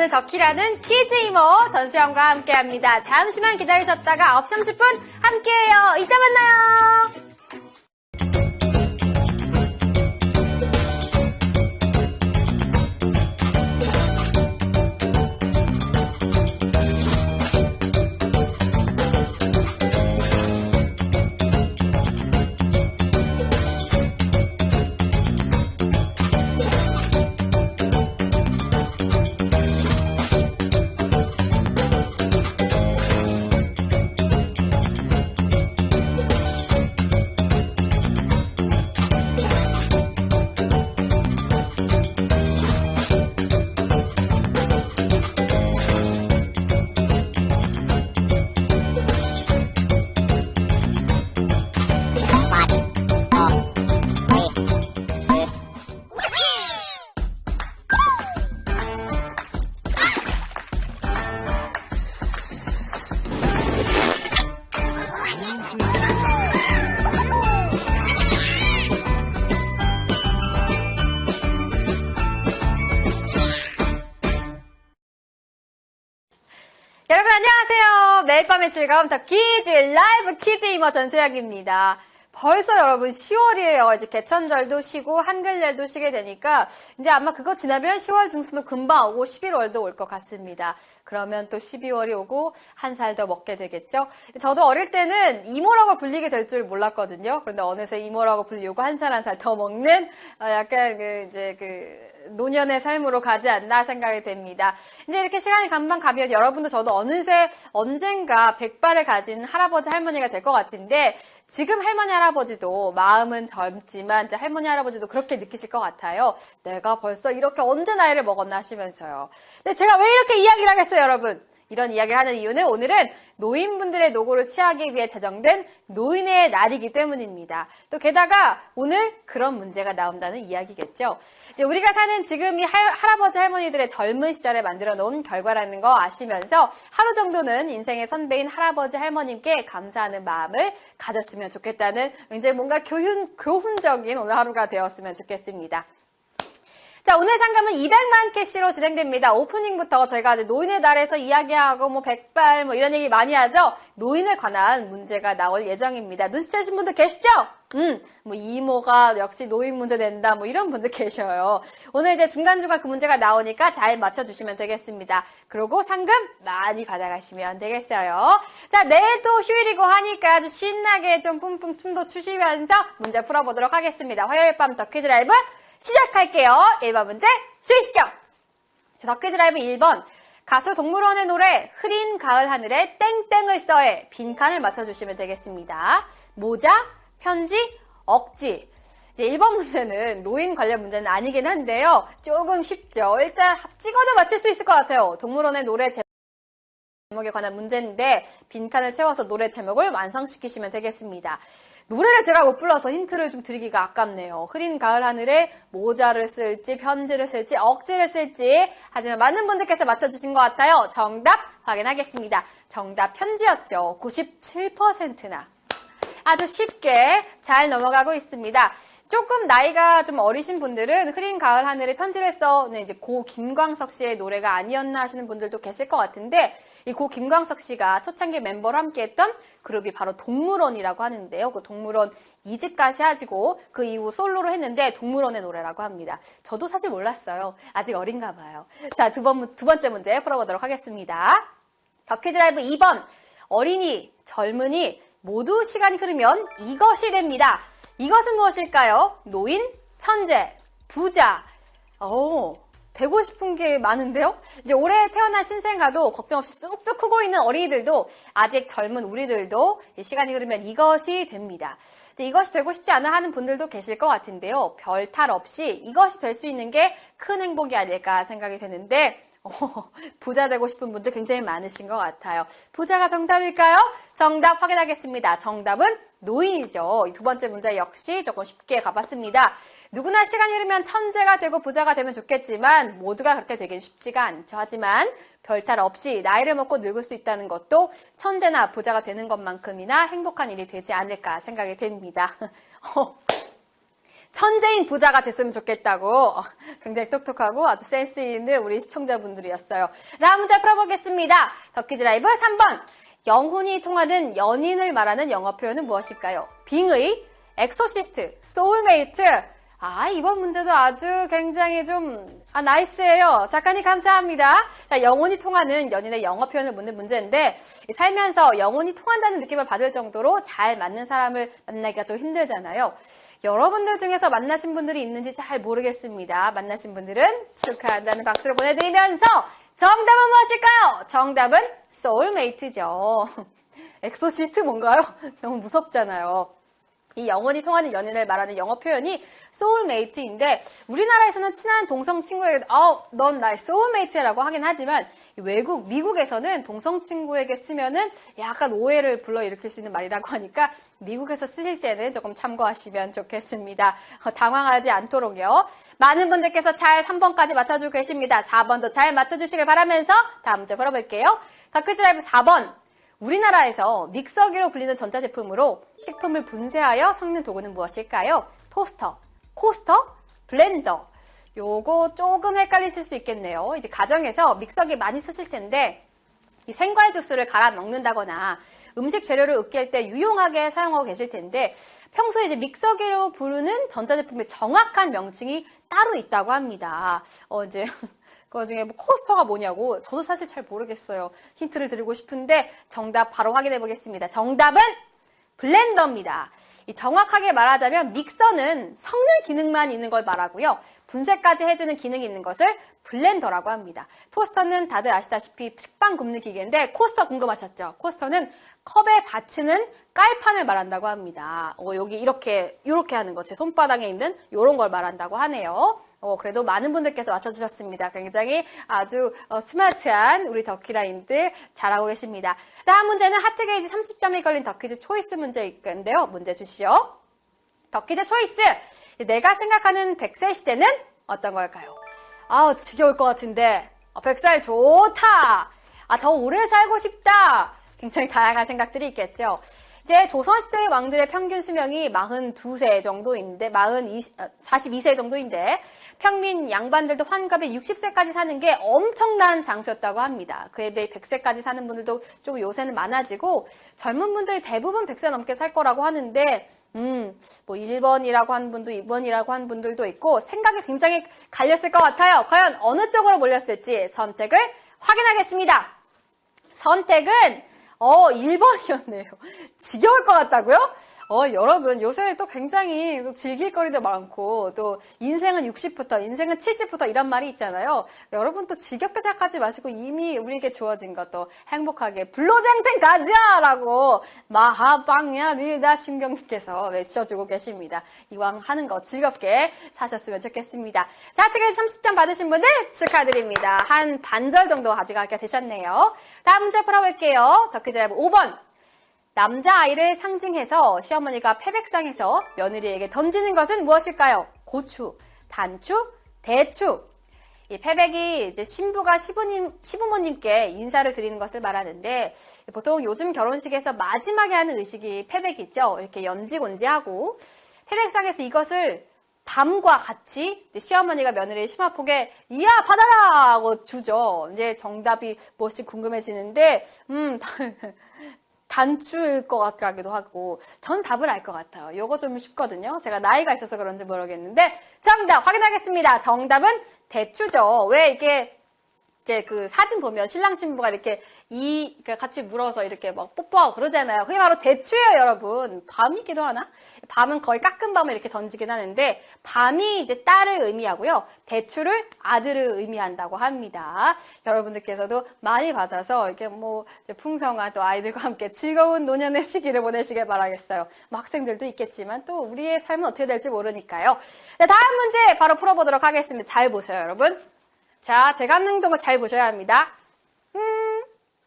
오늘 덕키라는 퀴즈 이모 전수영과 함께합니다. 잠시만 기다리셨다가 9시 30분 함께해요. 이따 만나요. 여러분 안녕하세요. 매일 밤의 즐거움 덕키즈 라이브 퀴즈 이모 전수영입니다. 벌써 여러분 10월이에요. 이제 개천절도 쉬고 한글날도 쉬게 되니까 이제 아마 그거 지나면 10월 중순도 금방 오고 11월도 올 것 같습니다. 그러면 또 12월이 오고 한 살 더 먹게 되겠죠. 저도 어릴 때는 이모라고 불리게 될 줄 몰랐거든요. 그런데 어느새 이모라고 불리고 한 살 한 살 더 먹는 약간 노년의 삶으로 가지 않나 생각이 됩니다. 이제 이렇게 시간이 금방 가면 여러분도 저도 어느새 언젠가 백발을 가진 할아버지 할머니가 될 것 같은데 지금 할머니 할아버지도 마음은 젊지만 이제 할머니 할아버지도 그렇게 느끼실 것 같아요. 내가 벌써 이렇게 언제 나이를 먹었나 하시면서요. 근데 제가 왜 이렇게 이야기를 하겠어요, 여러분? 이런 이야기를 하는 이유는 오늘은 노인분들의 노고를 취하기 위해 제정된 노인의 날이기 때문입니다. 또 게다가 오늘 그런 문제가 나온다는 이야기겠죠. 이제 우리가 사는 지금 이 할아버지 할머니들의 젊은 시절에 만들어 놓은 결과라는 거 아시면서 하루 정도는 인생의 선배인 할아버지 할머님께 감사하는 마음을 가졌으면 좋겠다는 굉장히 뭔가 교훈적인 오늘 하루가 되었으면 좋겠습니다. 자, 오늘 상금은 200만 캐시로 진행됩니다. 오프닝부터 저희가 노인의 날에서 이야기하고 뭐 백발 뭐 이런 얘기 많이 하죠. 노인에 관한 문제가 나올 예정입니다. 눈치채신 분들 계시죠? 뭐 이모가 역시 노인 문제 낸다 뭐 이런 분들 계셔요. 오늘 이제 중간중간 그 문제가 나오니까 잘 맞춰주시면 되겠습니다. 그리고 상금 많이 받아가시면 되겠어요. 자, 내일 또 휴일이고 하니까 아주 신나게 좀 뿜뿜 춤도 추시면서 문제 풀어보도록 하겠습니다. 화요일 밤 더 퀴즈 라이브 시작할게요. 1번 문제 주시죠. 더 퀴즈 라이브 1번. 가수 동물원의 노래 흐린 가을 하늘에 땡땡을 써에 빈칸을 맞춰주시면 되겠습니다. 모자, 편지, 억지. 이제 1번 문제는 노인 관련 문제는 아니긴 한데요. 조금 쉽죠. 일단 찍어도 맞힐 수 있을 것 같아요. 동물원의 노래 제목에 관한 문제인데 빈칸을 채워서 노래 제목을 완성시키시면 되겠습니다. 노래를 제가 못 불러서 힌트를 좀 드리기가 아깝네요. 흐린 가을 하늘에 모자를 쓸지 편지를 쓸지 억지를 쓸지 하지만 많은 분들께서 맞춰주신 것 같아요. 정답 확인하겠습니다. 정답 편지였죠. 97%나 아주 쉽게 잘 넘어가고 있습니다. 조금 나이가 좀 어리신 분들은 흐린 가을 하늘에 편지를 써는 이제 고 김광석 씨의 노래가 아니었나 하시는 분들도 계실 것 같은데 이 고 김광석 씨가 초창기 멤버로 함께했던 그룹이 바로 동물원이라고 하는데요. 그 동물원 2집까지 하시고 그 이후 솔로로 했는데 동물원의 노래라고 합니다. 저도 사실 몰랐어요. 아직 어린가 봐요. 자, 두 번째 문제 풀어보도록 하겠습니다. 더 퀴즈 라이브 2번. 어린이, 젊은이 모두 시간이 흐르면 이것이 됩니다. 이것은 무엇일까요? 노인, 천재, 부자. 되고 싶은 게 많은데요? 이제 올해 태어난 신생아도 걱정 없이 쑥쑥 크고 있는 어린이들도 아직 젊은 우리들도 시간이 흐르면 이것이 됩니다. 이제 이것이 되고 싶지 않아 하는 분들도 계실 것 같은데요. 별 탈 없이 이것이 될 수 있는 게 큰 행복이 아닐까 생각이 되는데 부자 되고 싶은 분들 굉장히 많으신 것 같아요. 부자가 정답일까요? 정답 확인하겠습니다. 정답은 노인이죠. 두 번째 문제 역시 조금 쉽게 가봤습니다. 누구나 시간이 흐르면 천재가 되고 부자가 되면 좋겠지만 모두가 그렇게 되긴 쉽지가 않죠. 하지만 별탈 없이 나이를 먹고 늙을 수 있다는 것도 천재나 부자가 되는 것만큼이나 행복한 일이 되지 않을까 생각이 됩니다. 천재인 부자가 됐으면 좋겠다고 굉장히 똑똑하고 아주 센스 있는 우리 시청자분들이었어요. 다음 문제 풀어보겠습니다. 더 퀴즈 라이브 3번. 영혼이 통하는 연인을 말하는 영어 표현은 무엇일까요? 빙의, 엑소시스트, 소울메이트. 이번 문제도 아주 굉장히 나이스예요. 작가님 감사합니다. 자, 영혼이 통하는 연인의 영어 표현을 묻는 문제인데, 살면서 영혼이 통한다는 느낌을 받을 정도로 잘 맞는 사람을 만나기가 좀 힘들잖아요. 여러분들 중에서 만나신 분들이 있는지 잘 모르겠습니다. 만나신 분들은 축하한다는 박수를 보내드리면서 정답은 무엇일까요? 정답은 소울메이트죠. 엑소시스트 뭔가요? 너무 무섭잖아요. 이 영혼이 통하는 연인을 말하는 영어 표현이 소울메이트인데 우리나라에서는 친한 동성 친구에게 넌 나의 소울메이트라고 하긴 하지만 미국에서는 동성 친구에게 쓰면은 약간 오해를 불러일으킬 수 있는 말이라고 하니까 미국에서 쓰실 때는 조금 참고하시면 좋겠습니다. 당황하지 않도록요. 많은 분들께서 잘 3번까지 맞춰주고 계십니다. 4번도 잘 맞춰주시길 바라면서 다음 문제 풀어볼게요. 더 퀴즈 라이브 4번. 우리나라에서 믹서기로 불리는 전자제품으로 식품을 분쇄하여 섞는 도구는 무엇일까요? 토스터, 코스터, 블렌더. 요거 조금 헷갈리실 수 있겠네요. 이제 가정에서 믹서기 많이 쓰실 텐데 이 생과일 주스를 갈아 먹는다거나 음식 재료를 으깰 때 유용하게 사용하고 계실 텐데 평소에 이제 믹서기로 부르는 전자제품의 정확한 명칭이 따로 있다고 합니다. 이제 그 중에 코스터가 뭐냐고 저도 사실 잘 모르겠어요. 힌트를 드리고 싶은데 정답 바로 확인해 보겠습니다. 정답은 블렌더입니다. 정확하게 말하자면 믹서는 섞는 기능만 있는 걸 말하고요. 분쇄까지 해주는 기능이 있는 것을 블렌더라고 합니다. 토스터는 다들 아시다시피 식빵 굽는 기계인데 코스터 궁금하셨죠? 코스터는 컵에 받치는 깔판을 말한다고 합니다. 여기 이렇게 하는 거, 제 손바닥에 있는 이런 걸 말한다고 하네요. 그래도 많은 분들께서 맞춰주셨습니다. 굉장히 아주 스마트한 우리 덕키라인들 잘하고 계십니다. 다음 문제는 하트게이지 30점이 걸린 덕퀴즈 초이스 문제인데요. 문제 주시오. 덕퀴즈 초이스. 내가 생각하는 100세 시대는 어떤 걸까요? 지겨울 것 같은데 100살 좋다. 더 오래 살고 싶다. 굉장히 다양한 생각들이 있겠죠. 이제 조선시대의 왕들의 평균 수명이 42세 정도인데, 42세 정도인데, 평민 양반들도 환갑에 60세까지 사는 게 엄청난 장수였다고 합니다. 그에 비해 100세까지 사는 분들도 좀 요새는 많아지고, 젊은 분들이 대부분 100세 넘게 살 거라고 하는데, 1번이라고 하는 분도 2번이라고 하는 분들도 있고, 생각이 굉장히 갈렸을 것 같아요. 과연 어느 쪽으로 몰렸을지 선택을 확인하겠습니다. 선택은 1번이었네요. 지겨울 것 같다고요? 여러분, 요새 또 굉장히 즐길 거리도 많고, 또 인생은 60부터, 인생은 70부터 이런 말이 있잖아요. 여러분 또 지겹게 생각하지 마시고 이미 우리에게 주어진 것도 행복하게 불로장생 가자! 라고 마하방야 밀다 신경님께서 외쳐주고 계십니다. 이왕 하는 거 즐겁게 사셨으면 좋겠습니다. 자, 하트게이지 30점 받으신 분들 축하드립니다. 한 반절 정도 가져가게 되셨네요. 다음 문제 풀어볼게요. 더 퀴즈 라이브 5번. 남자아이를 상징해서 시어머니가 패백상에서 며느리에게 던지는 것은 무엇일까요? 고추, 단추, 대추. 이 패백이 이제 신부가 시부모님께 인사를 드리는 것을 말하는데 보통 요즘 결혼식에서 마지막에 하는 의식이 패백이죠. 이렇게 연지곤지하고 패백상에서 이것을 밤과 같이 시어머니가 며느리의 심화폭에 이야 받아라 하고 주죠. 이제 정답이 무엇이 궁금해지는데 단추일 것 같기도 하고 전 답을 알 것 같아요. 이거 좀 쉽거든요. 제가 나이가 있어서 그런지 모르겠는데 정답 확인하겠습니다. 정답은 대추죠. 왜 이게 이제 그 사진 보면 신랑 신부가 이렇게 그러니까 같이 물어서 이렇게 막 뽀뽀하고 그러잖아요. 그게 바로 대추예요, 여러분. 밤이기도 하나? 밤은 거의 깎은 밤을 이렇게 던지긴 하는데 밤이 이제 딸을 의미하고요. 대추를 아들을 의미한다고 합니다. 여러분들께서도 많이 받아서 이렇게 이제 풍성한 또 아이들과 함께 즐거운 노년의 시기를 보내시길 바라겠어요. 학생들도 있겠지만 또 우리의 삶은 어떻게 될지 모르니까요. 네, 다음 문제 바로 풀어보도록 하겠습니다. 잘 보세요, 여러분. 자, 제가 하는 거 잘 보셔야 합니다.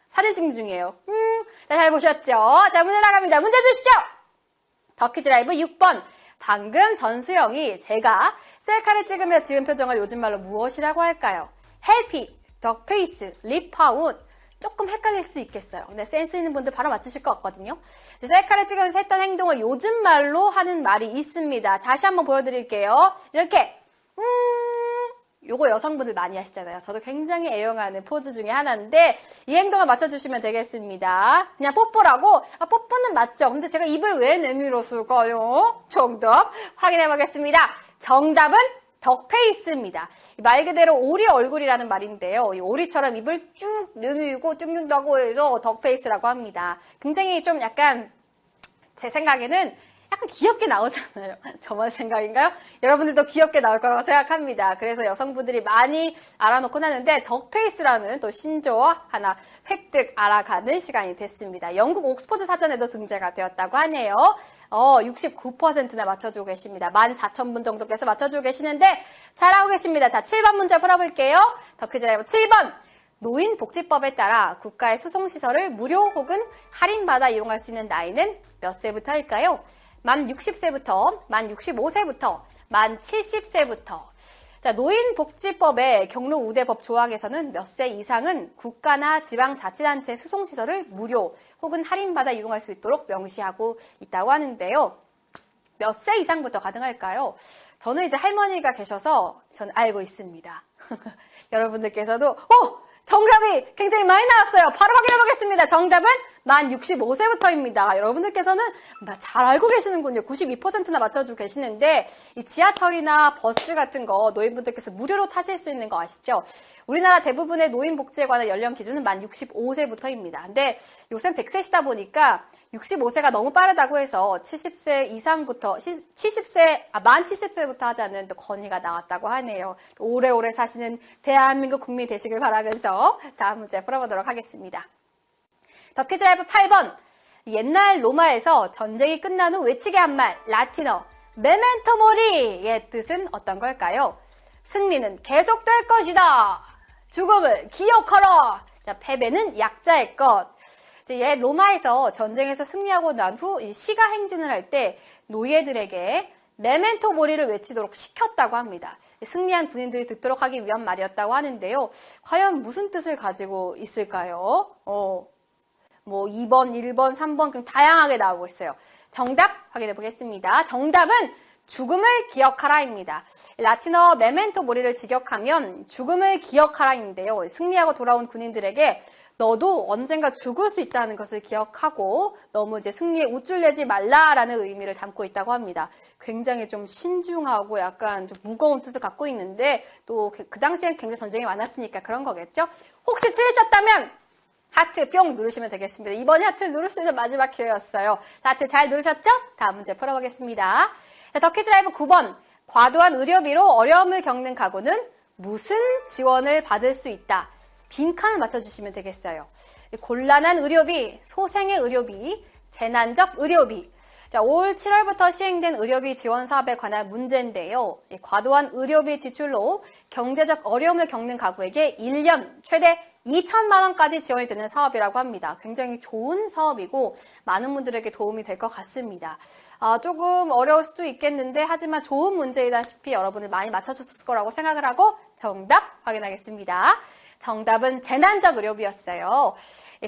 사진 찍는 중이에요. 잘 보셨죠? 자, 문제 나갑니다. 문제 주시죠! 더 퀴즈 라이브 6번. 방금 전수영이 제가 셀카를 찍으며 지은 표정을 요즘 말로 무엇이라고 할까요? 헬피, 덕페이스, 립파웃. 조금 헷갈릴 수 있겠어요. 근데 센스 있는 분들 바로 맞추실 것 같거든요. 셀카를 찍으면서 했던 행동을 요즘 말로 하는 말이 있습니다. 다시 한번 보여드릴게요. 이렇게 요거 여성분들 많이 하시잖아요. 저도 굉장히 애용하는 포즈 중에 하나인데 이 행동을 맞춰주시면 되겠습니다. 그냥 뽀뽀라고 뽀뽀는 맞죠? 근데 제가 입을 왜 내밀어 쓸까요? 정답 확인해 보겠습니다. 정답은 덕페이스입니다. 말 그대로 오리 얼굴이라는 말인데요. 이 오리처럼 입을 쭉 내밀고 쭉쭉다고 해서 덕페이스라고 합니다. 굉장히 좀 약간 제 생각에는 약간 귀엽게 나오잖아요. 저만 생각인가요? 여러분들도 귀엽게 나올 거라고 생각합니다. 그래서 여성분들이 많이 알아놓곤 하는데 덕페이스라는 또 신조어 하나 획득 알아가는 시간이 됐습니다. 영국 옥스퍼드 사전에도 등재가 되었다고 하네요. 69%나 맞춰주고 계십니다. 14,000분 정도께서 맞춰주고 계시는데 잘하고 계십니다. 자, 7번 문제 풀어볼게요. 더 퀴즈 라이브 7번. 노인복지법에 따라 국가의 수송시설을 무료 혹은 할인받아 이용할 수 있는 나이는 몇 세부터일까요? 만 60세부터, 만 65세부터, 만 70세부터. 자, 노인복지법의 경로 우대법 조항에서는 몇 세 이상은 국가나 지방자치단체 수송시설을 무료 혹은 할인받아 이용할 수 있도록 명시하고 있다고 하는데요. 몇 세 이상부터 가능할까요? 저는 이제 할머니가 계셔서 전 알고 있습니다. 여러분들께서도 정답이 굉장히 많이 나왔어요. 바로 확인해 보겠습니다. 정답은 만 65세부터입니다. 여러분들께서는 잘 알고 계시는군요. 92%나 맞춰주고 계시는데 이 지하철이나 버스 같은 거 노인분들께서 무료로 타실 수 있는 거 아시죠? 우리나라 대부분의 노인복지에 관한 연령 기준은 만 65세부터입니다. 근데 요새 100세시다 보니까 65세가 너무 빠르다고 해서 70세 이상부터, 만 70세부터 하자는 또 건의가 나왔다고 하네요. 오래오래 사시는 대한민국 국민이 되시길 바라면서 다음 문제 풀어보도록 하겠습니다. 더 퀴즈 라이브 8번. 옛날 로마에서 전쟁이 끝난 후 외치게 한 말, 라틴어, 메멘토 모리의 뜻은 어떤 걸까요? 승리는 계속될 것이다. 죽음을 기억하라. 자, 패배는 약자의 것. 옛 로마에서 전쟁에서 승리하고 난 후 시가 행진을 할 때 노예들에게 메멘토 모리를 외치도록 시켰다고 합니다. 승리한 군인들이 듣도록 하기 위한 말이었다고 하는데요. 과연 무슨 뜻을 가지고 있을까요? 2번, 1번, 3번 등 다양하게 나오고 있어요. 정답 확인해 보겠습니다. 정답은 죽음을 기억하라입니다. 라틴어 메멘토 모리를 직역하면 죽음을 기억하라인데요. 승리하고 돌아온 군인들에게 너도 언젠가 죽을 수 있다는 것을 기억하고 너무 이제 승리에 우쭐내지 말라라는 의미를 담고 있다고 합니다. 굉장히 좀 신중하고 약간 좀 무거운 뜻을 갖고 있는데 또 그 당시엔 굉장히 전쟁이 많았으니까 그런 거겠죠? 혹시 틀리셨다면 하트 뿅 누르시면 되겠습니다. 이번에 하트를 누를 수 있는 마지막 기회였어요. 자, 하트 잘 누르셨죠? 다음 문제 풀어보겠습니다. 더 퀴즈 라이브 9번. 과도한 의료비로 어려움을 겪는 가구는 무슨 지원을 받을 수 있다? 빈칸을 맞춰주시면 되겠어요. 곤란한 의료비, 소생의 의료비, 재난적 의료비. 자, 올 7월부터 시행된 의료비 지원 사업에 관한 문제인데요. 과도한 의료비 지출로 경제적 어려움을 겪는 가구에게 1년 최대 2천만 원까지 지원이 되는 사업이라고 합니다. 굉장히 좋은 사업이고 많은 분들에게 도움이 될 것 같습니다. 조금 어려울 수도 있겠는데 하지만 좋은 문제이다시피 여러분들 많이 맞춰주셨을 거라고 생각을 하고 정답 확인하겠습니다. 정답은 재난적 의료비였어요.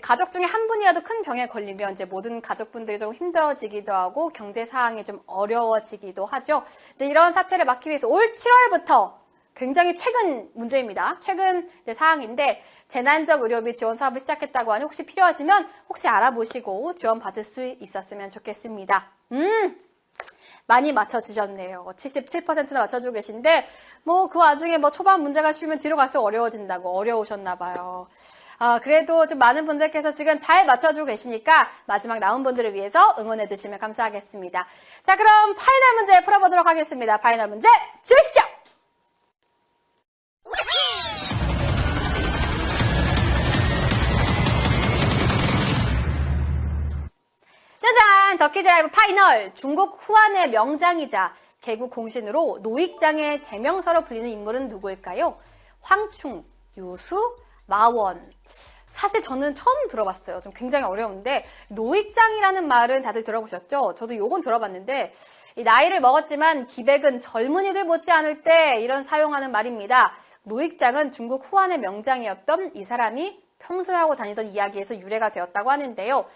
가족 중에 한 분이라도 큰 병에 걸리면 이제 모든 가족분들이 좀 힘들어지기도 하고 경제 상황이 좀 어려워지기도 하죠. 이런 사태를 막기 위해서 올 7월부터 굉장히 최근 문제입니다. 최근 사항인데 재난적 의료비 지원 사업을 시작했다고 하니 혹시 필요하시면 혹시 알아보시고 지원 받을 수 있었으면 좋겠습니다. 많이 맞춰주셨네요. 77%나 맞춰주고 계신데 그 와중에 초반 문제가 쉬우면 뒤로 갈수록 어려워진다고 어려우셨나 봐요. 그래도 좀 많은 분들께서 지금 잘 맞춰주고 계시니까 마지막 남은 분들을 위해서 응원해 주시면 감사하겠습니다. 자, 그럼 파이널 문제 풀어보도록 하겠습니다. 파이널 문제 주시죠. 짜잔! 더 퀴즈 라이브 파이널! 중국 후한의 명장이자 개국 공신으로 노익장의 대명사로 불리는 인물은 누구일까요? 황충, 유수, 마원. 사실 저는 처음 들어봤어요. 좀 굉장히 어려운데 노익장이라는 말은 다들 들어보셨죠? 저도 요건 들어봤는데 나이를 먹었지만 기백은 젊은이들 못지않을 때 이런 사용하는 말입니다. 노익장은 중국 후한의 명장이었던 이 사람이 평소에 하고 다니던 이야기에서 유래가 되었다고 하는데요.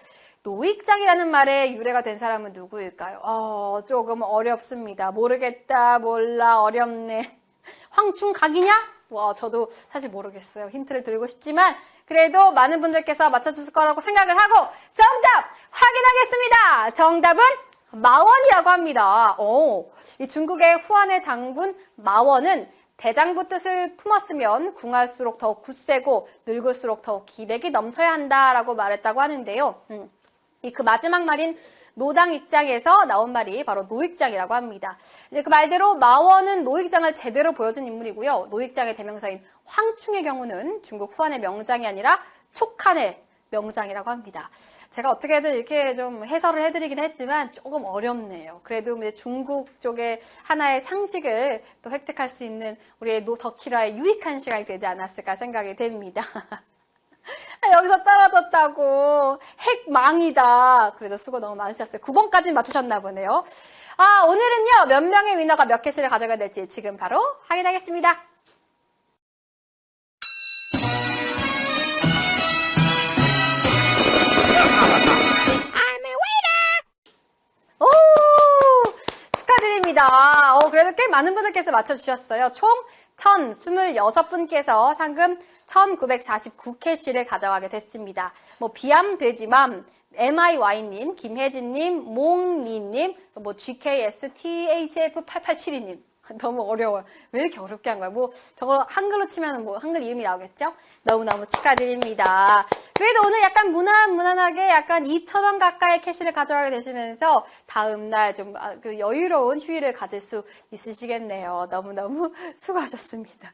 노익장이라는 말에 유래가 된 사람은 누구일까요? 조금 어렵습니다. 모르겠다, 몰라, 어렵네. 황충각이냐? 저도 사실 모르겠어요. 힌트를 드리고 싶지만 그래도 많은 분들께서 맞춰주실 거라고 생각을 하고 정답 확인하겠습니다. 정답은 마원이라고 합니다. 이 중국의 후한의 장군 마원은 대장부 뜻을 품었으면 궁할수록 더욱 굳세고 늙을수록 더욱 기백이 넘쳐야 한다라고 말했다고 하는데요. 그 마지막 말인 노당 입장에서 나온 말이 바로 노익장이라고 합니다. 이제 그 말대로 마원은 노익장을 제대로 보여준 인물이고요. 노익장의 대명사인 황충의 경우는 중국 후한의 명장이 아니라 촉한의 명장이라고 합니다. 제가 어떻게든 이렇게 좀 해설을 해드리긴 했지만 조금 어렵네요. 그래도 이제 중국 쪽의 하나의 상식을 또 획득할 수 있는 우리의 덕키라의 유익한 시간이 되지 않았을까 생각이 됩니다. 여기서 떨어졌다고. 핵망이다. 그래도 수고 너무 많으셨어요. 9번까지 맞추셨나 보네요. 오늘은요, 몇 명의 위너가 몇 개씩을 가져가야 될지 지금 바로 확인하겠습니다. 오! 축하드립니다. 그래도 꽤 많은 분들께서 맞춰주셨어요. 총 1026분께서 상금 1949캐시를 가져가게 됐습니다. 비암돼지맘, MIY님, 김혜진님, 몽니님, GKSTHF8872님. 너무 어려워요. 왜 이렇게 어렵게 한 거야? 저거 한글로 치면 한글 이름이 나오겠죠? 너무너무 축하드립니다. 그래도 오늘 약간 무난하게 약간 2,000원 가까이 캐시를 가져가게 되시면서 다음날 좀 여유로운 휴일을 가질 수 있으시겠네요. 너무너무 수고하셨습니다.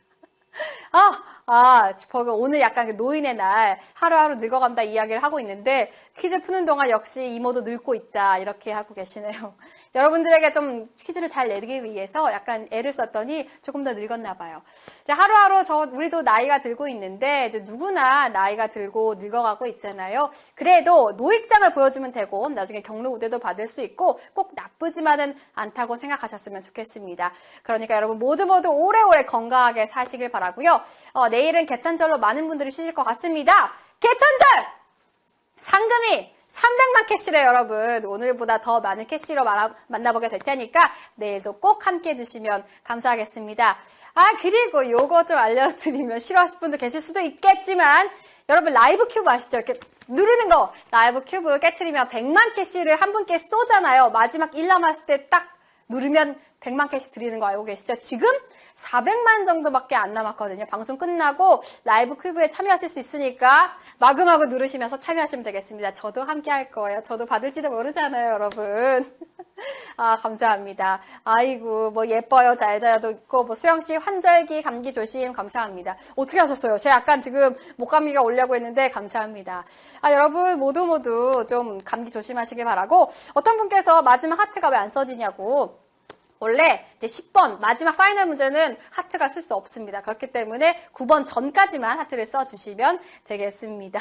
오늘 약간 노인의 날 하루하루 늙어간다 이야기를 하고 있는데 퀴즈 푸는 동안 역시 이모도 늙고 있다 이렇게 하고 계시네요. 여러분들에게 좀 퀴즈를 잘 내기 위해서 약간 애를 썼더니 조금 더 늙었나 봐요. 이제 하루하루 우리도 나이가 들고 있는데 이제 누구나 나이가 들고 늙어가고 있잖아요. 그래도 노익장을 보여주면 되고 나중에 경로 우대도 받을 수 있고 꼭 나쁘지만은 않다고 생각하셨으면 좋겠습니다. 그러니까 여러분 모두 오래오래 건강하게 사시길 바라고요. 내일은 개천절로 많은 분들이 쉬실 것 같습니다. 개천절! 상금이 300만 캐시래요, 여러분. 오늘보다 더 많은 캐시로 만나보게 될 테니까 내일도 꼭 함께 해주시면 감사하겠습니다. 그리고 요거 좀 알려드리면 싫어하실 분도 계실 수도 있겠지만 여러분 라이브 큐브 아시죠? 이렇게 누르는 거 라이브 큐브 깨트리면 100만 캐시를 한 분께 쏘잖아요. 마지막 1 남았을 때 딱 누르면 100만 캐시 드리는 거 알고 계시죠? 지금 400만 정도밖에 안 남았거든요. 방송 끝나고 라이브 큐브에 참여하실 수 있으니까 마구마구 누르시면서 참여하시면 되겠습니다. 저도 함께 할 거예요. 저도 받을지도 모르잖아요, 여러분. 감사합니다. 아이고, 예뻐요, 잘 자요도 있고, 수영씨 환절기 감기 조심 감사합니다. 어떻게 하셨어요? 제가 약간 지금 목감기가 오려고 했는데 감사합니다. 여러분 모두 좀 감기 조심하시길 바라고, 어떤 분께서 마지막 하트가 왜 안 써지냐고, 원래 이제 10번 마지막 파이널 문제는 하트가 쓸 수 없습니다. 그렇기 때문에 9번 전까지만 하트를 써주시면 되겠습니다.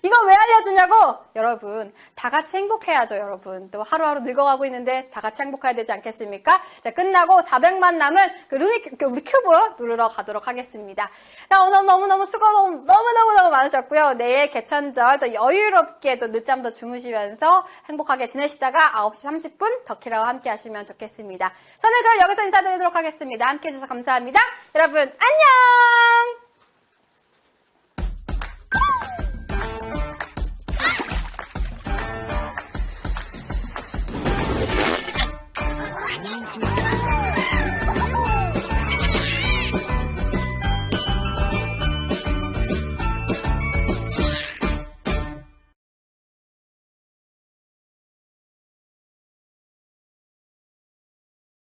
이거 왜 알려주냐고? 여러분 다 같이 행복해야죠. 여러분 또 하루하루 늙어가고 있는데 다 같이 행복해야 되지 않겠습니까? 자, 끝나고 400만 남은 우리 큐브로 누르러 가도록 하겠습니다. 오늘 너무너무 수고 너무너무 많으셨고요. 내일 개천절 또 여유롭게 또 늦잠 더 주무시면서 행복하게 지내시다가 9시 30분 덕키라와 함께 하시면 좋겠습니다. 저는 그럼 여기서 인사드리도록 하겠습니다. 함께 해주셔서 감사합니다. 여러분 안녕.